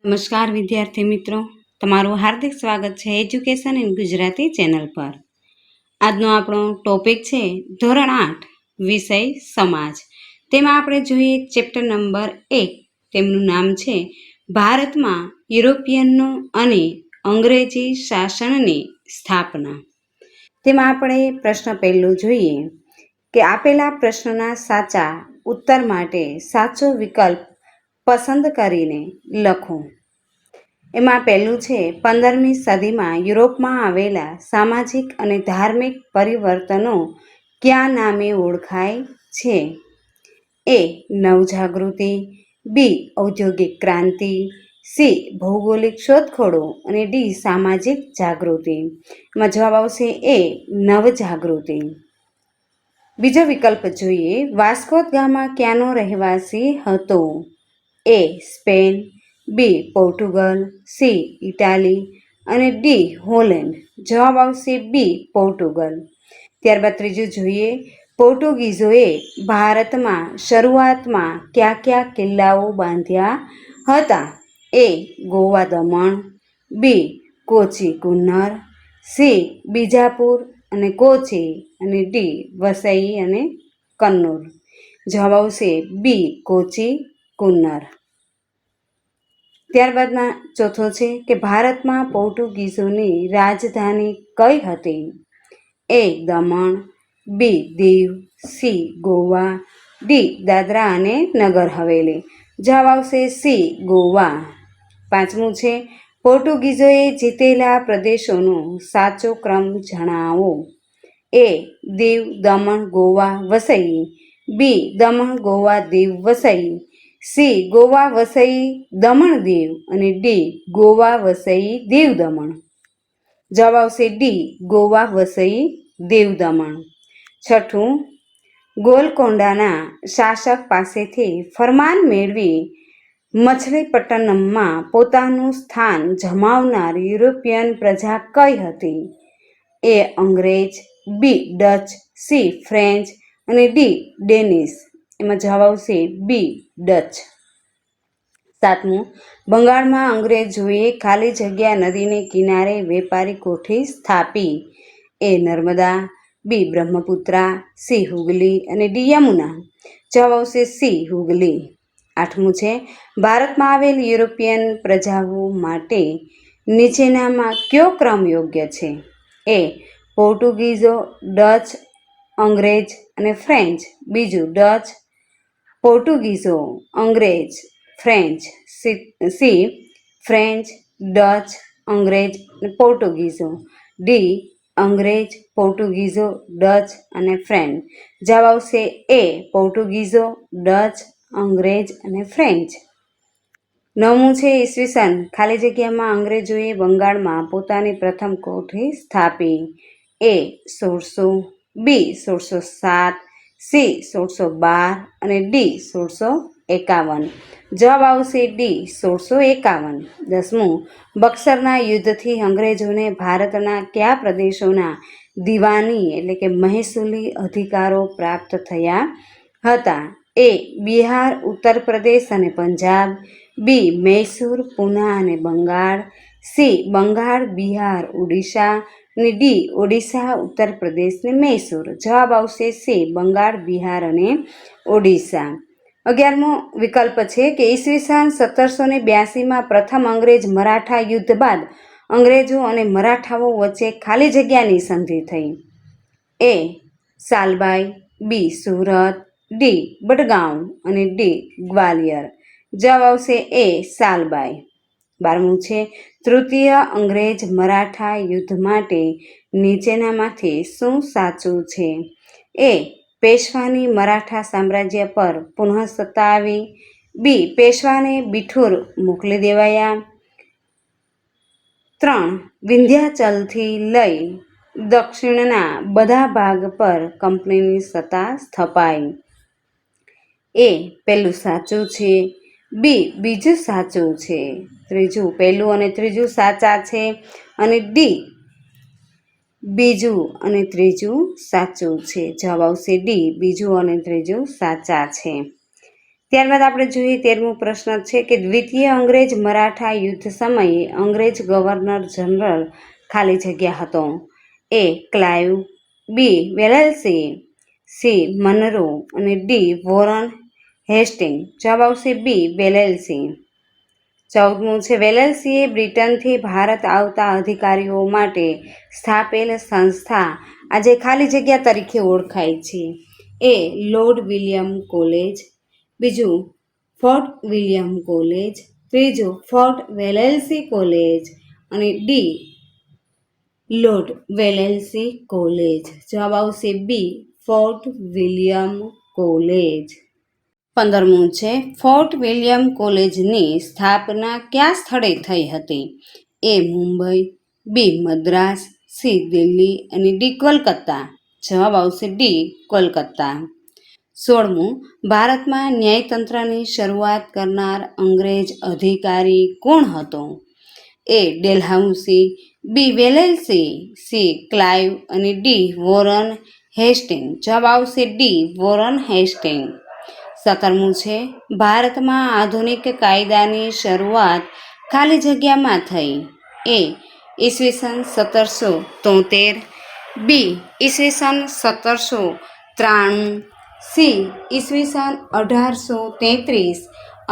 નમસ્કાર વિદ્યાર્થી મિત્રો, તમારું હાર્દિક સ્વાગત છે એજ્યુકેશન ઇન ગુજરાતી ચેનલ પર। આજનો આપણો ટોપિક છે ધોરણ 8 વિષય સમાજ। તેમાં આપણે જોઈએ ચેપ્ટર નંબર 1, તેમનું નામ છે ભારતમાં યુરોપિયનનો અને અંગ્રેજી શાસનની સ્થાપના। તેમાં આપણે પ્રશ્ન પહેલો જોઈએ કે આપેલા પ્રશ્નના સાચા ઉત્તર માટે સાચો વિકલ્પ પસંદ કરીને લખો। એમાં પહેલું છે 15મી સદીમાં યુરોપમાં આવેલા સામાજિક અને ધાર્મિક પરિવર્તનો કયા નામે ઓળખાય છે? એ. નવજાગૃતિ, બી. ઔદ્યોગિક ક્રાંતિ, સી. ભૌગોલિક શોધખોળો અને ડી. સામાજિક જાગૃતિ। એમાં જવાબ આવશે એ. નવજાગૃતિ। બીજો વિકલ્પ જોઈએ, વાસ્કો દ ગામા ક્યાંનો રહેવાસી હતો? A. Spain, B. Portugal, C. Italy અને ડી. હોલેન્ડ। જવાબ આવશે બી. પોર્ટુગલ। ત્યારબાદ ત્રીજું જોઈએ, પોર્ટુગીઝોએ ભારતમાં શરૂઆતમાં કયા કયા કિલ્લાઓ બાંધ્યા હતા? એ. ગોવા દમણ, બી. કોચી કુન્નર, સી. બીજાપુર અને કોચી અને ડી. વસઈ અને કન્નૂર। જવાબ આવશે બી. કોચી કુન્નર। ત્યારબાદના ચોથો છે કે ભારતમાં પોર્ટુગીઝોની રાજધાની કઈ હતી? એ. દમણ, બી. દીવ, સી. ગોવા, ડી. દાદરા અને નગર હવેલી। જવાબ આવશે સી. ગોવા। પાંચમું છે પોર્ટુગીઝોએ જીતેલા પ્રદેશોનો સાચો ક્રમ જણાવો। એ. દીવ, દમણ, ગોવા, વસઈ, બી. દમણ, ગોવા, દીવ, વસઈ, સી. ગોવા, વસઈ, દમણ, દીવ અને ડી. ગોવા, વસઈ, દીવ, દમણ। જવાબ આવશે ડી. ગોવા, વસઈ, દીવ, દમણ। છઠ્ઠું, ગોલકોંડાના શાસક પાસેથી ફરમાન મેળવી મછલીપટ્ટનમમાં પોતાનું સ્થાન જમાવનાર યુરોપિયન પ્રજા કઈ હતી? એ. અંગ્રેજ, બી. Dutch, C. ફ્રેન્ચ અને ડી. ડેનિશ। એમાં જવાબ આવશે બી. ડચ। સાતમું, બંગાળમાં અંગ્રેજોએ ખાલી જગ્યા નદીને કિનારે વેપારી કોઠી સ્થાપી। એ. નર્મદા, બી. બ્રહ્મપુત્રા, સી. હુગલી અને ડી. યમુના। જવાબ આવશે સી. હુગલી। આઠમું છે ભારતમાં આવેલ યુરોપિયન પ્રજાઓ માટે નીચેનામાં કયો ક્રમ યોગ્ય છે? એ. પોર્ટુગીઝો, ડચ, અંગ્રેજ અને ફ્રેન્ચ। બીજું ડચ, પોર્ટુગીઝો, અંગ્રેજ, ફ્રેન્ચ, સી. ફ્રેન્ચ, ડચ, અંગ્રેજ અને પોર્ટુગીઝો, ડી. અંગ્રેજ, પોર્ટુગીઝો, ડચ અને ફ્રેન્ચ। જવાબ આવશે એ. પોર્ટુગીઝો, ડચ, અંગ્રેજ અને ફ્રેન્ચ। નવમું છે ઈસવીસન ખાલી જગ્યામાં અંગ્રેજોએ બંગાળમાં પોતાની પ્રથમ કોઠી સ્થાપી। એ. 1600, બી. 1607, સી. 1612 અને ડી. 1651। જવાબ આવશે ડી. 1651। દસમું, બક્સરના યુદ્ધથી અંગ્રેજોને ભારતના કયા પ્રદેશોના દીવાની એટલે કે મહેસૂલી અધિકારો પ્રાપ્ત થયા હતા? એ. બિહાર, ઉત્તર પ્રદેશ અને પંજાબ, બી. મૈસૂર, પૂના અને બંગાળ, સી. બંગાળ, બિહાર, ઓડિશા અને ડી. ઓડિશા, ઉત્તર પ્રદેશ ને મૈસૂર। જવાબ આવશે સી. બંગાળ, બિહાર અને ઓડિશા। 11મો વિકલ્પ છે કે ઈસવીસન 1782માં પ્રથમ અંગ્રેજ મરાઠા યુદ્ધ બાદ અંગ્રેજો અને મરાઠાઓ વચ્ચે ખાલી જગ્યાની સંધિ થઈ। એ. સાલબાઈ, બી. સુરત, ડી. બડગાંવ અને ડી. ગ્વાલિયર। જવાબ આવશે એ. સાલબાઈ। 12મું છે તૃતીય અંગ્રેજ મરાઠા યુદ્ધ માટે નીચેનામાંથી શું સાચું છે? એ. પેશવાની મરાઠા સામ્રાજ્ય પર પુનઃસત્તા આવી, બી. પેશવાને બિઠુર મોકલી દેવાયા, 3. વિંધ્યાચલથી લઈ દક્ષિણના બધા ભાગ પર કંપનીની સત્તા સ્થપાઈ। એ. પહેલું સાચું છે, બી. બીજું સાચું છે, ત્રીજું પહેલું અને ત્રીજું સાચા છે અને ડી. બીજું અને ત્રીજું સાચું છે। જવાબ આવશે ડી. બીજું અને ત્રીજું સાચા છે। ત્યારબાદ આપણે જોઈએ 13મો પ્રશ્ન છે કે દ્વિતીય અંગ્રેજ મરાઠા યુદ્ધ સમયે અંગ્રેજ ગવર્નર જનરલ ખાલી જગ્યા હતો. એ ક્લાઇવ, બી વેલેસ્લી, સી મનરો અને ડી વોરન હેસ્ટિંગ. જવાબ આવશે બી વેલેસ્લી. 14મું છે વેલેસ્લીએ બ્રિટનથી ભારત આવતા અધિકારીઓ માટે સ્થાપેલ સંસ્થા આજે ખાલી જગ્યા તરીકે ઓળખાય છે. એ લોર્ડ વિલિયમ કોલેજ, બીજું ફોર્ટ વિલિયમ કોલેજ, ત્રીજું ફોર્ટ વેલેસ્લી કોલેજ અને ડી લોર્ડ વેલેસ્લી કોલેજ. જવાબ આવશે બી ફોર્ટ વિલિયમ કોલેજ. 15મું છે ફોર્ટ વિલિયમ કોલેજની સ્થાપના કયા સ્થળે થઈ હતી? એ મુંબઈ, બી મદ્રાસ, સી દિલ્હી અને ડી કોલકાતા. જવાબ આવશે ડી કોલકાતા. 16મું ભારતમાં ન્યાયતંત્રની શરૂઆત કરનાર અંગ્રેજ અધિકારી કોણ હતો? એ ડેલહાઉસી, બી વેલેસ્લી, સી ક્લાઇવ અને ડી વોરન હેસ્ટિંગ. જવાબ આવશે ડી વોરન હેસ્ટિંગ. 17મું છે ભારતમાં આધુનિક કાયદાની શરૂઆત ખાલી જગ્યામાં થઈ. એ ઈસવીસન 1773, બી ઈસવીસન 1793, સી ઈસવીસન 1833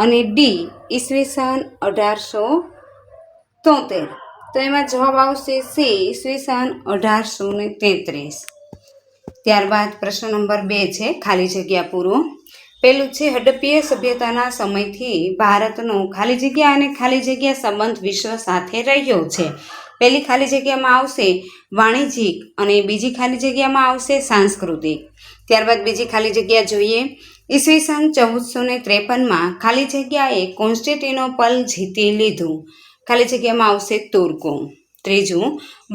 અને ડી ઈસવીસન 1873. તો એમાં જવાબ આવશે સી ઈસવીસન 1833. ત્યારબાદ પ્રશ્ન નંબર 2 છે ખાલી જગ્યા પૂરો. પેલું છે હડપ્પીય સભ્યતાના સમયથી ભારતનો ખાલી જગ્યા અને ખાલી જગ્યા સંબંધ વિશ્વ સાથે રહ્યો છે. પહેલી ખાલી જગ્યામાં આવશે વાણિજ્યિક અને બીજી ખાલી જગ્યામાં આવશે સાંસ્કૃતિક. ત્યારબાદ બીજી ખાલી જગ્યા જોઈએ. ઈસવીસન 1453માં ખાલી જગ્યાએ કોન્સ્ટેન્ટિનોપલ જીતી લીધું. ખાલી જગ્યામાં આવશે તુર્કો. ત્રીજું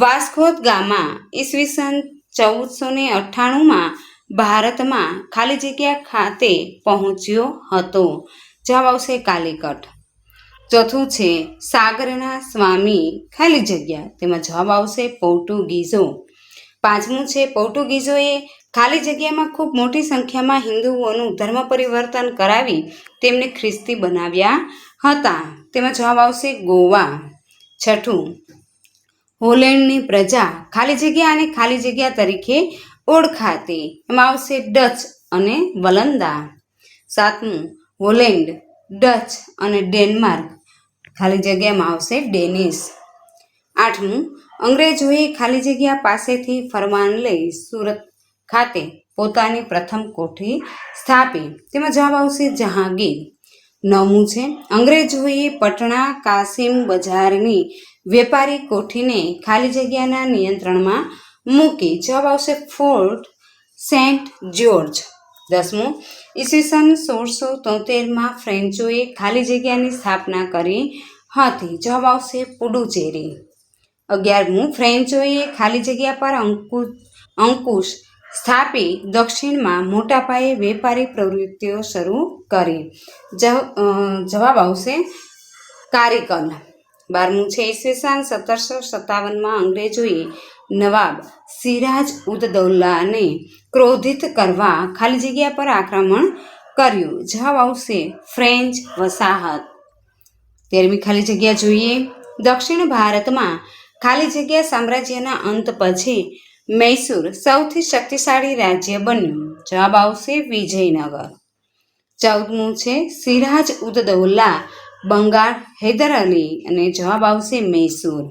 વાસ્કો દ ગામા ઈસવીસન 1498માં ભારતમાં ખાલી જગ્યા ખાતે પહોંચ્યો હતો. જવાબ આવશે કાલિકટ. ચોથું છે સાગરના સ્વામી ખાલી જગ્યા, તેમાં જવાબ આવશે પોર્ટુગીઝો. 5મું છે પોર્ટુગીઝોએ ખાલી જગ્યામાં ખૂબ મોટી સંખ્યામાં હિન્દુઓનું ધર્મ પરિવર્તન કરાવી તેમને ખ્રિસ્તી બનાવ્યા હતા. તેમાં જવાબ આવશે ગોવા. 6થું હોલેન્ડની પ્રજા ખાલી જગ્યા અને ખાલી જગ્યા તરીકે ઓળખાતી. એમાં આવશે ડચ અને વલંદા. 7મું હોલેન્ડ, ડચ અને ડેનમાર્ક. ખાલી જગ્યામાં આવશે ડેનિશ. 8મું અંગ્રેજોએ ખાલી જગ્યા પાસેથી ફરમાન લઈ સુરત ખાતે પોતાની પ્રથમ કોઠી સ્થાપી. તેમાં જવાબ આવશે જહાંગીર. 9મું છે અંગ્રેજોએ પટણા કાસિમ બજારની વેપારી કોઠીને ખાલી જગ્યાના નિયંત્રણમાં મૂકી. જવાબ આવશે ફોર્ટ સેન્ટ જ્યોર્જ. 10મું ઈસવીસન 1673માં ફ્રેન્ચોએ ખાલી જગ્યાની સ્થાપના કરી હતી. જવાબ આવશે પુડુચેરી. 11મું ફ્રેન્ચોએ ખાલી જગ્યા પર અંકુશ સ્થાપી દક્ષિણમાં મોટા પાયે વેપારી પ્રવૃત્તિઓ શરૂ કરી. જવાબ આવશે કારીકલ. 12મું છે ઈસવીસન 1757માં અંગ્રેજોએ નવાબ સિરાજ ઉદ દૌલાને ક્રોધિત કરવા ખાલી જગ્યા પર આક્રમણ કર્યું. જવાબ આવશે ફ્રેન્ચ વસાહત. 13મી ખાલી જગ્યા જોઈએ. દક્ષિણ ભારતમાં ખાલી જગ્યા સામ્રાજ્યના અંત પછી મૈસૂર સૌથી શક્તિશાળી રાજ્ય બન્યું. જવાબ આવશે વિજયનગર. 14મું છે સિરાજ ઉદ દૌલા બંગાળ હૈદર અલી અને જવાબ આવશે મૈસૂર.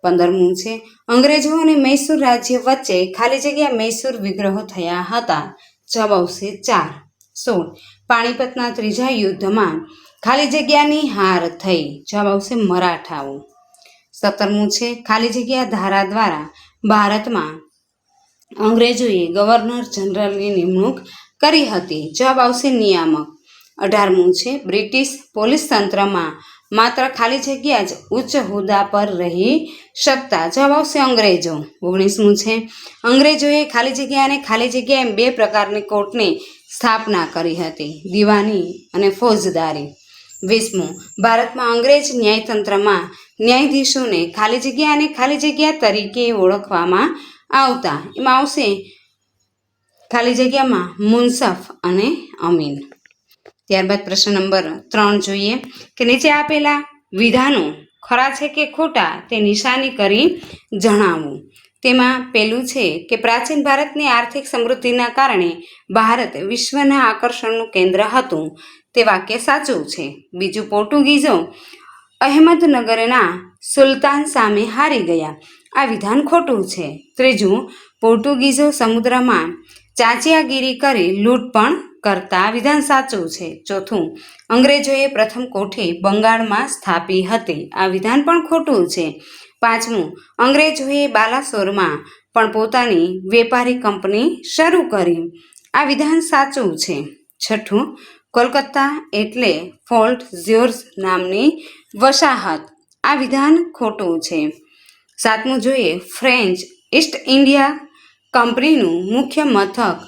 15મું છે અંગ્રેજો અને મૈસૂર રાજ્ય વચ્ચે ખાલી જગ્યા મૈસૂર વિગ્રહો થયા હતા. જવાબ આવશે 4. 16 પાણીપતના ત્રીજા યુદ્ધમાં ખાલી જગ્યાની હાર થઈ. જવાબ આવશે મરાઠાઓ. 17મું છે ખાલી જગ્યા ધારા દ્વારા ભારતમાં અંગ્રેજોએ ગવર્નર જનરલની નિમણૂક કરી હતી. જવાબ આવશે નિયામક. 18મું છે બ્રિટિશ પોલીસ તંત્રમાં માત્ર ખાલી જગ્યા જ ઉચ્ચ હોદ્દા પર રહી શકતા. જવાબ આવશે અંગ્રેજો. 19મું છે અંગ્રેજોએ ખાલી જગ્યા અને ખાલી જગ્યા એમ 2 પ્રકારની કોર્ટની સ્થાપના કરી હતી, દીવાની અને ફોજદારી. 20મું ભારતમાં અંગ્રેજ ન્યાયતંત્રમાં ન્યાયાધીશોને ખાલી જગ્યા અને ખાલી જગ્યા તરીકે ઓળખવામાં આવતા. એમાં આવશે ખાલી જગ્યામાં મુનસફ અને અમીન. ત્યારબાદ પ્રશ્ન નંબર 3 જોઈએ કે નીચે આપેલા વિધાનો ખરા છે કે ખોટા તે નિશાની કરી જણાવો. તેમાં પહેલું છે કે પ્રાચીન ભારતની આર્થિક સમૃદ્ધિના કારણે ભારત વિશ્વના આકર્ષણનું કેન્દ્ર હતું. તે વાક્ય સાચું છે. બીજું, પોર્ટુગીઝો અહેમદનગરના સુલતાન સામે હારી ગયા. આ વિધાન ખોટું છે. ત્રીજું, પોર્ટુગીઝો સમુદ્રમાં ચાંચિયાગીરી કરી લૂંટ પણ કરતા. આ વિધાન સાચું છે. ચોથું, અંગ્રેજોએ પ્રથમ કોઠી બંગાળમાં સ્થાપી હતી. આ વિધાન પણ ખોટું છે. પાંચમું, અંગ્રેજોએ બાલાસોરમાં પણ પોતાની વેપારી કંપની શરૂ કરી. આ વિધાન સાચું છે. છઠ્ઠું, કોલકાતા એટલે ફોર્ટ જ્યોર્જ નામની વસાહત. આ વિધાન ખોટું છે. સાતમું જોઈએ, ફ્રેન્ચ ઈસ્ટ ઇન્ડિયા કંપનીનું મુખ્ય મથક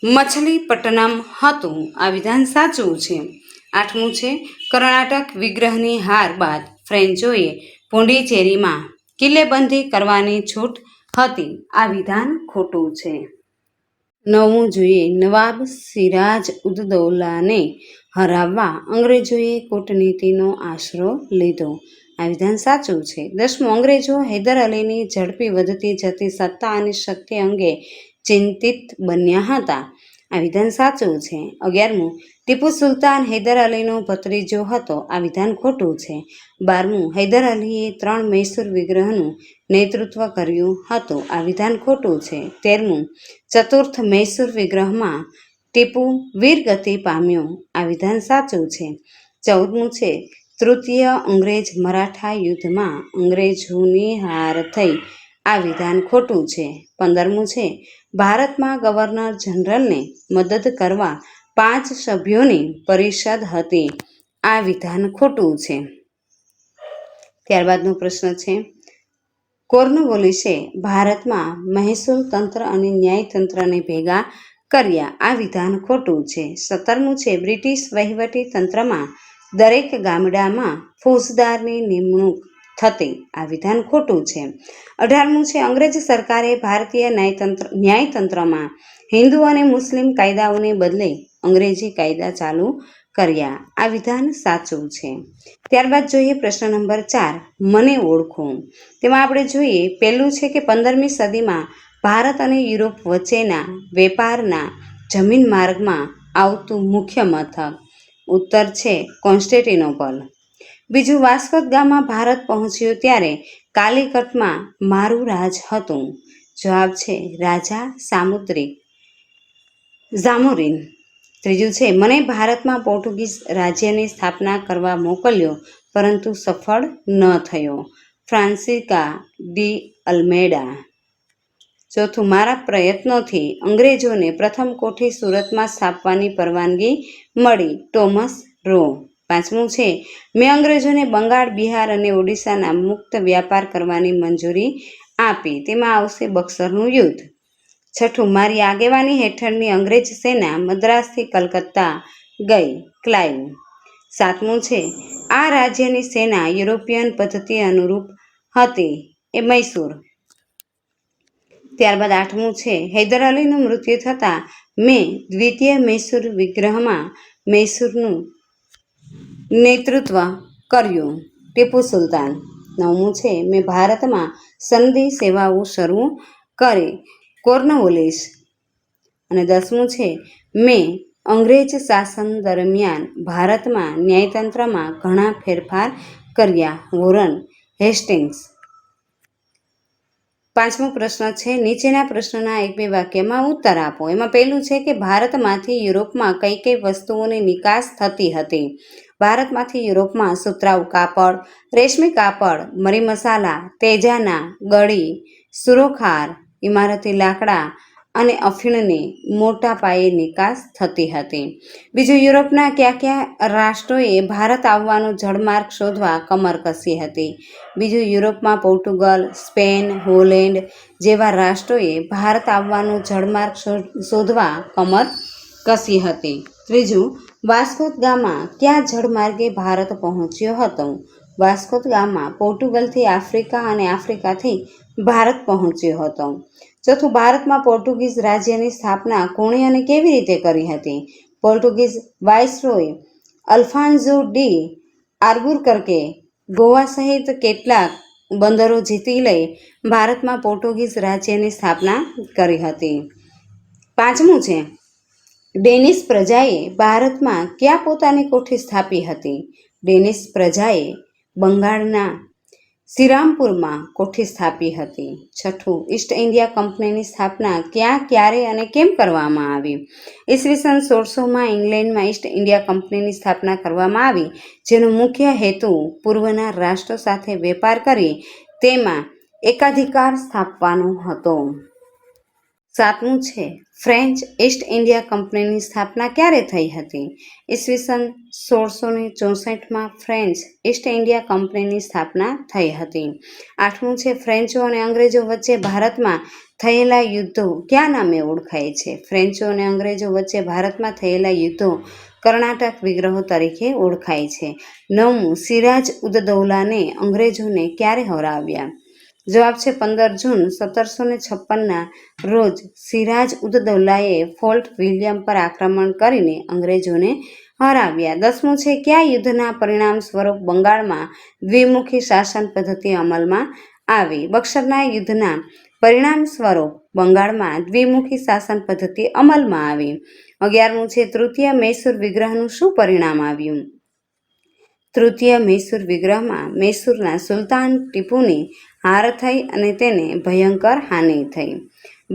મછલીપટ્ટનમ હતું. આ વિધાન સાચું છે. આઠમું છે, કર્ણાટક વિગ્રહની હાર બાદ ફ્રેન્ચોએ પોંડિચેરીમાં કિલ્લેબંધી કરવાની છૂટ હતી. આ વિધાન ખોટું છે. નવમું જોઈએ, નવાબ સિરાજ ઉદ-દૌલાને હરાવવા અંગ્રેજોએ કૂટનીતિનો આશરો લીધો. આ વિધાન સાચું છે. દસમું, અંગ્રેજો હૈદર અલીની ઝડપી વધતી જતી સત્તા અને શક્તિ અંગે ચિંતિત બન્યા હતા. આ વિધાન સાચું છે. 11મું, ટીપુ સુલતાન હૈદર અલીનો ભત્રીજો હતો. આ વિધાન ખોટું છે. 12મું, હૈદર અલીએ 3 મૈસૂર વિગ્રહનું નેતૃત્વ કર્યું હતું. આ વિધાન ખોટું છે. 13મું, ચતુર્થ મૈસૂર વિગ્રહમાં ટીપુ વીરગતિ પામ્યો. આ વિધાન સાચું છે. 14મું છે, તૃતીય અંગ્રેજ મરાઠા યુદ્ધમાં અંગ્રેજોની હાર થઈ. આ વિધાન ખોટું છે. 15મું છે, ભારતમાં ગવર્નર જનરલને મદદ કરવા 5 સભ્યોની પરિષદ હતી. આ વિધાન ખોટું છે. ત્યારબાદનો પ્રશ્ન છે, કોર્નવોલિસે ભારતમાં મહેસૂલ તંત્ર અને ન્યાયતંત્રને ભેગા કર્યા. આ વિધાન ખોટું છે. 17મું છે, બ્રિટિશ વહીવટી તંત્રમાં દરેક ગામડામાં ફોજદારની નિમણૂક થતી. આ વિધાન ખોટું છે. 18મું છે, અંગ્રેજ સરકારે ભારતીય ન્યાયતંત્રમાં હિન્દુ અને મુસ્લિમ કાયદાઓને બદલે અંગ્રેજી કાયદા ચાલુ કર્યા. આ વિધાન સાચું છે. ત્યારબાદ જોઈએ પ્રશ્ન નંબર 4, મને ઓળખો. તેમાં આપણે જોઈએ, પહેલું છે કે 15મી સદીમાં ભારત અને યુરોપ વચ્ચેના વેપારના જમીન માર્ગમાં આવતું મુખ્ય મથક. ઉત્તર છે કોન્સ્ટેન્ટિનોપલ. બીજું, વાસ્કો દ ગામા ભારત પહોંચ્યો ત્યારે કાલિકટમાં મારું રાજ હતું. જવાબ છે રાજા જામોરિન. ત્રીજું છે, મને ભારતમાં પોર્ટુગીઝ રાજ્યની સ્થાપના કરવા મોકલ્યો પરંતુ સફળ ન થયો. ફ્રાન્સિસ્કા ડી અલ્મેડા. ચોથું, મારા પ્રયત્નોથી અંગ્રેજોને પ્રથમ કોઠી સુરતમાં સ્થાપવાની પરવાનગી મળી. Thomas Roe. પાંચમું છે, મેં અંગ્રેજોને બંગાળ, બિહાર અને ઓડિશાના મુક્ત વ્યાપાર કરવાની મંજૂરી આપી. તેમાં આવશે બક્સરનું યુદ્ધ. છઠ્ઠું, મારી આગેવાની હેઠળની અંગ્રેજ સેના મદ્રાસથી કલકત્તા ગઈ. ક્લાઇવ. સાતમું છે, આ રાજ્યની સેના યુરોપિયન પદ્ધતિ અનુરૂપ હતી. એ મૈસૂર. ત્યારબાદ આઠમું છે, હૈદર અલીનું મૃત્યુ થતાં મેં દ્વિતીય મૈસૂર વિગ્રહમાં મૈસૂરનું નેતૃત્વ કર્યું. ટીપુ સુલતાન. નવમું છે, મેં ભારતમાં સનદી સેવાઓ શરૂ કરી. કોર્નવોલિસ. અને 10મું છે, મેં અંગ્રેજ શાસન દરમિયાન ભારતમાં ન્યાયતંત્રમાં ઘણા ફેરફાર કર્યા. Warren Hastings. પાંચમો પ્રશ્ન છે, નીચેના પ્રશ્નના 1-2 વાક્યમાં ઉત્તર આપો. એમાં પહેલું છે કે ભારતમાંથી યુરોપમાં કઈ કઈ વસ્તુઓની નિકાસ થતી હતી. ભારતમાંથી યુરોપમાં સુતરાઉ કાપડ, રેશમી કાપડ, મરી મસાલા, તેજાના, ગળી, સુરોખાર, ઇમારતી લાકડા અને અફીણની મોટા પાયે નિકાસ થતી હતી. બીજું, યુરોપના કયા કયા રાષ્ટ્રોએ ભારત આવવાનો જળમાર્ગ શોધવા કમર કસી હતી. બીજું, યુરોપમાં પોર્ટુગલ, સ્પેન, હોલેન્ડ જેવા રાષ્ટ્રોએ ભારત આવવાનો જળમાર્ગ શોધવા કમર કસી હતી. ત્રીજું, વાસ્કો દ ગામા કયા જળમાર્ગે ભારત પહોંચ્યો હતો. વાસ્કો દ ગામા પોર્ટુગલથી આફ્રિકા અને આફ્રિકાથી ભારત પહોંચ્યો હતો. ચોથું, ભારતમાં પોર્ટુગીઝ રાજ્યની સ્થાપના કોણે અને કેવી રીતે કરી હતી. પોર્ટુગીઝ વાઇસરોય અલ્ફાન્સો ડી આલ્બુકર્કે ગોવા સહિત કેટલાક બંદરો જીતી લઈ ભારતમાં પોર્ટુગીઝ રાજ્યની સ્થાપના કરી હતી. પાંચમું છે, ડેનિશ પ્રજાએ ભારતમાં ક્યાં પોતાની કોઠી સ્થાપી હતી? ડેનિશ પ્રજાએ બંગાળના શ્રીરામપુરમાં કોઠી સ્થાપી હતી. છઠ્ઠું, ઈસ્ટ ઇન્ડિયા કંપનીની સ્થાપના ક્યાં, ક્યારે અને કેમ કરવામાં આવી? ઈસવીસન 1600માં ઇંગ્લેન્ડમાં ઈસ્ટ ઇન્ડિયા કંપનીની સ્થાપના કરવામાં આવી, જેનો મુખ્ય હેતુ પૂર્વના રાષ્ટ્રો સાથે વેપાર કરી તેમાં એકાધિકાર સ્થાપવાનો હતો. સાતમું છે, ફ્રેન્ચ ઈસ્ટ ઇન્ડિયા કંપનીની સ્થાપના ક્યારે થઈ હતી? ઈસવીસન 1664માં ફ્રેન્ચ ઈસ્ટ ઇન્ડિયા કંપનીની સ્થાપના થઈ હતી. આઠમું છે, ફ્રેન્ચો અને અંગ્રેજો વચ્ચે ભારતમાં થયેલા યુદ્ધો કયા નામે ઓળખાય છે? ફ્રેન્ચો અને અંગ્રેજો વચ્ચે ભારતમાં થયેલા યુદ્ધો કર્ણાટક વિગ્રહો તરીકે ઓળખાય છે. નવમું, સિરાજ ઉદ દૌલાને અંગ્રેજોને ક્યારે હરાવ્યા? જવાબ છે 15 જૂન 1756ના રોજ સિરાજ ઉદ દૌલાએ ફોર્ટ વિલિયમ પર આક્રમણ કરીને અંગ્રેજોને હરાવ્યા. 10મું છે, કયા યુદ્ધના પરિણામ સ્વરૂપ બંગાળમાં દ્વિમુખી શાસન પદ્ધતિ અમલમાં આવી? બક્સરના યુદ્ધના પરિણામ સ્વરૂપ બંગાળમાં દ્વિમુખી શાસન પદ્ધતિ અમલમાં આવી. 11મું છે, તૃતીય મૈસૂર વિગ્રહનું શું પરિણામ આવ્યું? તૃતીય મૈસૂર વિગ્રહમાં મૈસૂરના સુલતાન ટીપુની હાર થઈ અને તેને ભયંકર હાનિ થઈ.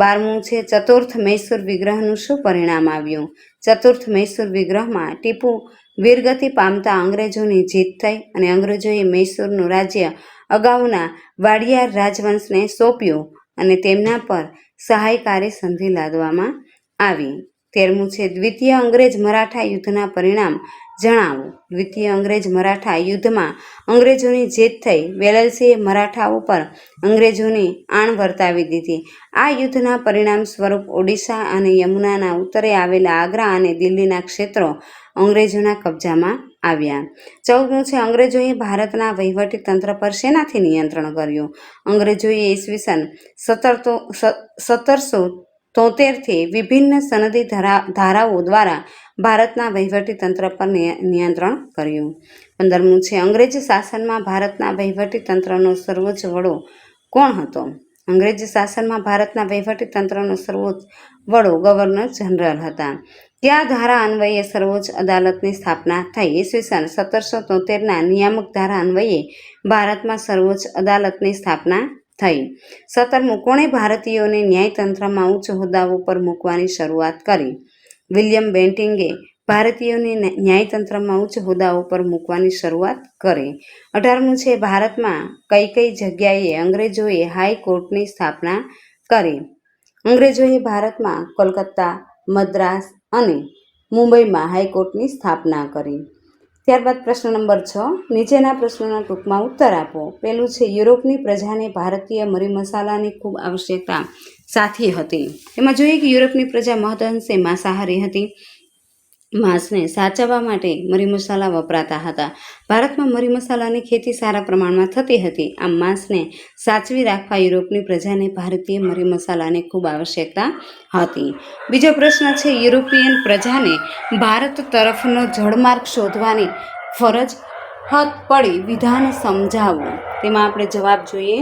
12મું છે, ચતુર્થ મૈસૂર વિગ્રહનું શું પરિણામ આવ્યું? ચતુર્થ મૈસૂર વિગ્રહમાં ટીપુ વીરગતિ પામતા અંગ્રેજોની જીત થઈ અને અંગ્રેજોએ મૈસૂરનું રાજ્ય અગાઉના વાડિયાર રાજવંશને સોંપ્યું અને તેમના પર સહાયકારી સંધિ લાદવામાં આવી. 13મું છે, દ્વિતીય અંગ્રેજ મરાઠા યુદ્ધના પરિણામ જણાવો. દ્વિતીય અંગ્રેજ મરાઠા યુદ્ધમાં અંગ્રેજોની જીત થઈ. વેલેસ્લીએ મરાઠાઓ પર અંગ્રેજોની આણ વર્તાવી દીધી. આ યુદ્ધના પરિણામ સ્વરૂપ ઓડિશા અને યમુનાના ઉત્તરે આવેલા આગ્રા અને દિલ્હીના ક્ષેત્રો અંગ્રેજોના કબજામાં આવ્યા. 14મું છે, અંગ્રેજોએ ભારતના વહીવટી તંત્ર પર શેનાથી નિયંત્રણ કર્યું? અંગ્રેજોએ ઈસવીસન 1773થી વિભિન્ન સનદી ધારાઓ દ્વારા ભારતના વહીવટી તંત્ર પર નિયંત્રણ કર્યું. 15મું છે, અંગ્રેજ શાસનમાં ભારતના વહીવટી તંત્રનો સર્વોચ્ચ વડો કોણ હતો? અંગ્રેજ શાસનમાં ભારતના વહીવટી તંત્રનો સર્વોચ્ચ વડો ગવર્નર જનરલ હતા. કયા ધારા અન્વયે સર્વોચ્ચ અદાલતની સ્થાપના થઈ? ઈસવીસન 1773ના નિયામક ધારા અન્વયે ભારતમાં સર્વોચ્ચ અદાલતની સ્થાપના થઈ. 17મું, કોણે ભારતીયોને ન્યાયતંત્રમાં ઉચ્ચ હોદ્દાઓ પર મૂકવાની શરૂઆત કરી? વિલિયમ બેન્ટિંગે ભારતીયોને ન્યાયતંત્રમાં ઉચ્ચ હોદ્દાઓ પર મૂકવાની શરૂઆત કરી. 18મું છે, ભારતમાં કઈ કઈ જગ્યાએ અંગ્રેજોએ હાઈકોર્ટની સ્થાપના કરી? અંગ્રેજોએ ભારતમાં કોલકાતા, મદ્રાસ અને મુંબઈમાં હાઈકોર્ટની સ્થાપના કરી. ત્યારબાદ પ્રશ્ન નંબર 6, નીચેના પ્રશ્નોના ટૂંકમાં ઉત્તર આપો. પહેલું છે, યુરોપની પ્રજાને ભારતીય મરી મસાલાની ખૂબ આવશ્યકતા સાથી હતી. એમાં જોઈએ કે યુરોપની પ્રજા મહદઅંશે માંસાહારી હતી. માંસને સાચવવા માટે મરી મસાલા વપરાતા હતા. ભારતમાં મરી મસાલાની ખેતી સારા પ્રમાણમાં થતી હતી. આમ માંસને સાચવી રાખવા યુરોપની પ્રજાને ભારતીય મરી મસાલાની ખૂબ આવશ્યકતા હતી. બીજો પ્રશ્ન છે, યુરોપિયન પ્રજાને ભારત તરફનો જળમાર્ગ શોધવાની ફરજ પડી. વિધાન સમજાવો. તેમાં આપણે જવાબ જોઈએ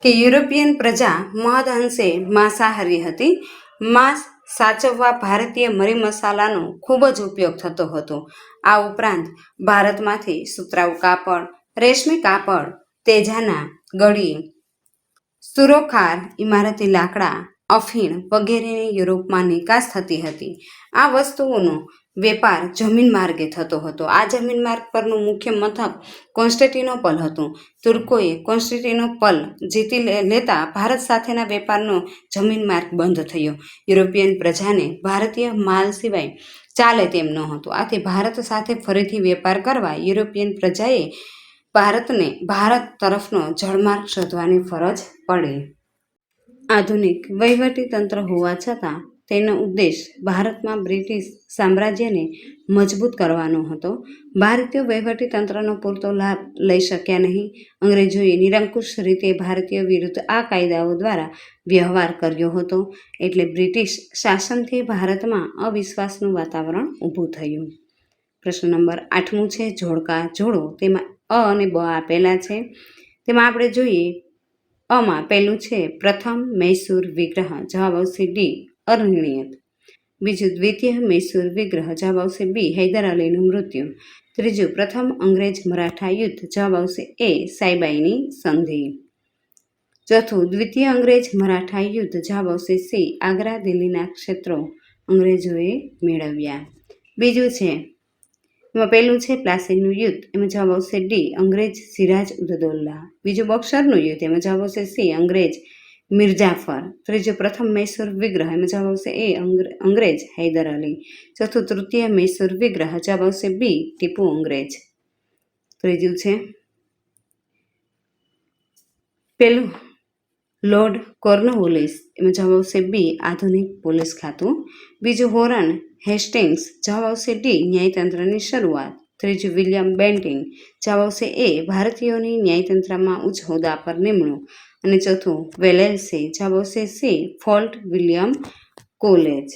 કે યુરોપિયન પ્રજા મહદઅંશે માંસાહારી હતી. માંસ સાચવવા ભારતીય મરી મસાલાનો ખૂબ જ ઉપયોગ થતો હતો. આ ઉપરાંત ભારતમાંથી સુતરાઉ કાપડ, રેશમી કાપડ, તેજાના ગળી, સુરોખાર, ઇમારતી લાકડા, અફીણ વગેરેની યુરોપમાં નિકાસ થતી હતી. આ વસ્તુઓનો વેપાર જમીન માર્ગે થતો હતો. આ જમીન માર્ગ પરનું મુખ્ય મથક કોન્સ્ટેન્ટિનોપલ હતું. તુર્કોએ કોન્સ્ટેન્ટિનોપલ જીતી લેતા ભારત સાથેના વેપારનો જમીન માર્ગ બંધ થયો. યુરોપિયન પ્રજાને ભારતીય માલ સિવાય ચાલે તેમ નહોતું. આથી ભારત સાથે ફરીથી વેપાર કરવા યુરોપિયન પ્રજાએ ભારત તરફનો જળમાર્ગ શોધવાની ફરજ પડી. આધુનિક વહીવટી તંત્ર હોવા છતાં તેનો ઉદ્દેશ ભારતમાં બ્રિટિશ સામ્રાજ્યને મજબૂત કરવાનો હતો. ભારતીય વહીવટીતંત્રનો પૂરતો લાભ લઈ શક્યા નહીં. અંગ્રેજોએ નિરંકુશ રીતે ભારતીય વિરુદ્ધ આ કાયદાઓ દ્વારા વ્યવહાર કર્યો હતો. એટલે બ્રિટિશ શાસનથી ભારતમાં અવિશ્વાસનું વાતાવરણ ઊભું થયું. પ્રશ્ન નંબર 8 છે જોડકા જોડો. તેમાં અ અને બ આપેલા છે. તેમાં આપણે જોઈએ અમાં પહેલું છે પ્રથમ મૈસૂર વિગ્રહ, જવાબ આવશે ડી અનિર્ણિત. બીજું દ્વિતીય મૈસૂર વિગ્રહ, જવાબ આવશે બી હૈદર અલીનું મૃત્યુ. ત્રીજું પ્રથમ અંગ્રેજ મરાઠા યુદ્ધ, જવાબ આવશે એ સાયબાઈની સંધિ. ચોથું દ્વિતીય અંગ્રેજ મરાઠા યુદ્ધ, જવાબ આવશે સી આગ્રા દિલ્હીના ક્ષેત્રો અંગ્રેજોએ મેળવ્યા. બીજું છે એમાં પહેલું છે પ્લાસીનું યુદ્ધ, એમાં જવાબ આવશે ડી અંગ્રેજ સિરાજ ઉદ્દૌલા. બીજું બક્સરનું યુદ્ધ, એમાં જવાબ આવશે સી અંગ્રેજ મિર્જાફર. ત્રીજું પ્રથમ મૈસૂર વિગ્રહ, એમાં જવાબ આવશે એ અંગ્રેજ હૈદર અલી. ચોથું તૃતીય મૈસૂર વિગ્રહ, જવાબ આવશે બી ટીપુ અંગ્રેજ. ત્રીજું છે પેલું લોર્ડ કોર્નવોલિસ, એમાં જવાબ આવશે બી આધુનિક પોલીસ ખાતું. બીજું હોરન હેસ્ટિંગ્સ, જવાબ આવશે ડી ન્યાયતંત્રની શરૂઆત. ત્રીજું વિલિયમ બેન્ટિંગ, જવાબ આવશે એ ભારતીયોની ન્યાયતંત્રમાં ઉચ્ચ હોદ્દા પર નિમણૂક. અને ચોથું વેલેન્સી, જવાબ આવશે સી ફોર્ટ વિલિયમ કોલેજ.